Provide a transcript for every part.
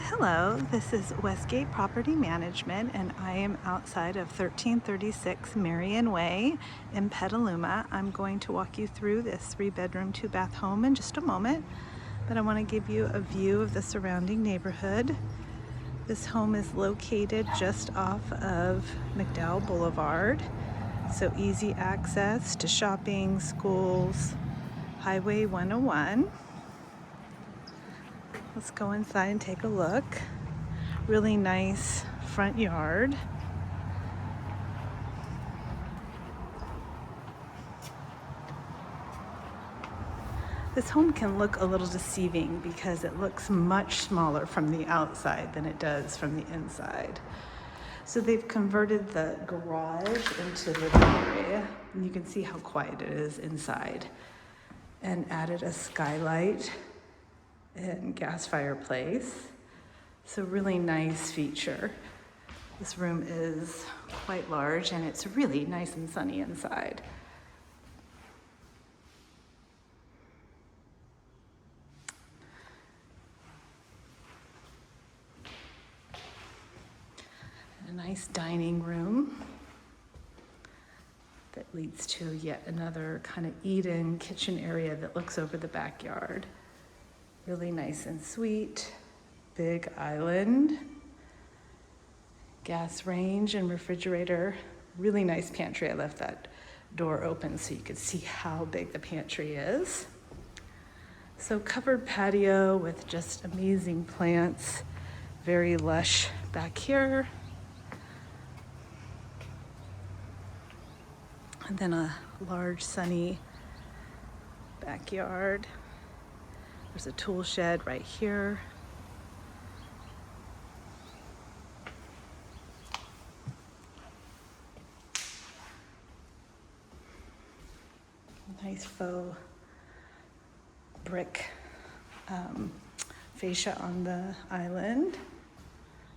Hello, this is Westgate Property Management, and I am outside of 1336 Marian Way in Petaluma. I'm going to walk you through this 3-bedroom, 2-bath home in just a moment, but I want to give you a view of the surrounding neighborhood. This home is located just off of McDowell Boulevard, so easy access to shopping, schools, Highway 101. Let's go inside and take a look. Really nice front yard. This home can look a little deceiving because it looks much smaller from the outside than it does from the inside. So they've converted the garage into living area, and you can see how quiet it is inside, and added a skylight and gas fireplace. So really nice feature. This room is quite large and it's really nice and sunny inside. And a nice dining room that leads to yet another kind of eat-in kitchen area that looks over the backyard. Really nice and sweet, big island, gas range and refrigerator. Really nice pantry. I left that door open so you could see how big the pantry is. So covered patio with just amazing plants, very lush back here. And then a large sunny backyard. There's a tool shed right here. Nice faux brick fascia on the island.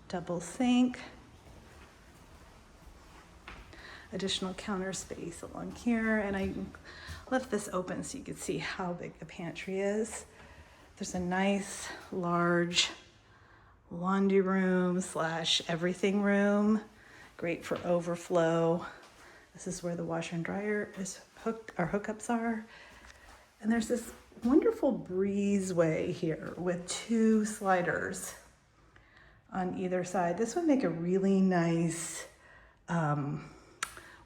Double sink. Additional counter space along here, and I left this open so you could see how big the pantry is. There's a nice large laundry room slash everything room, great for overflow. This is where the washer and dryer is hooked, our hookups are. And there's this wonderful breezeway here with 2 sliders on either side. This would make a really nice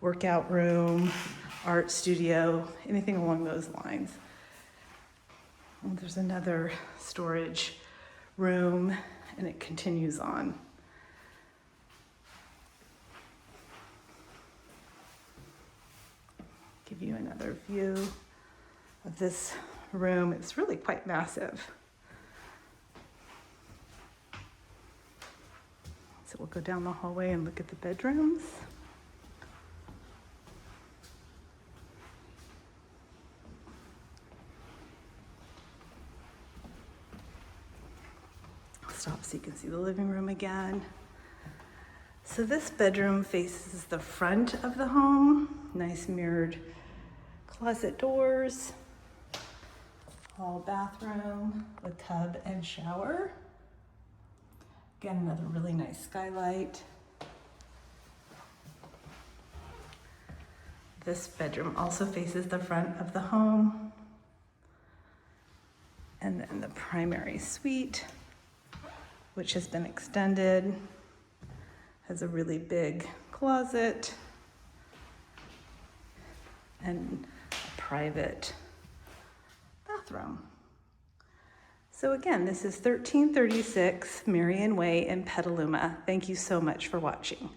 workout room, art studio, anything along those lines. And there's another storage room, and it continues on. Give you another view of this room. It's really quite massive. So we'll go down the hallway and look at the bedrooms. Stop so you can see the living room again. So this bedroom faces the front of the home. Nice mirrored closet doors. Hall bathroom with tub and shower. Again, another really nice skylight. This bedroom also faces the front of the home. And then the primary suite, which has been extended, has a really big closet and a private bathroom. So again, this is 1336 Marian Way in Petaluma. Thank you so much for watching.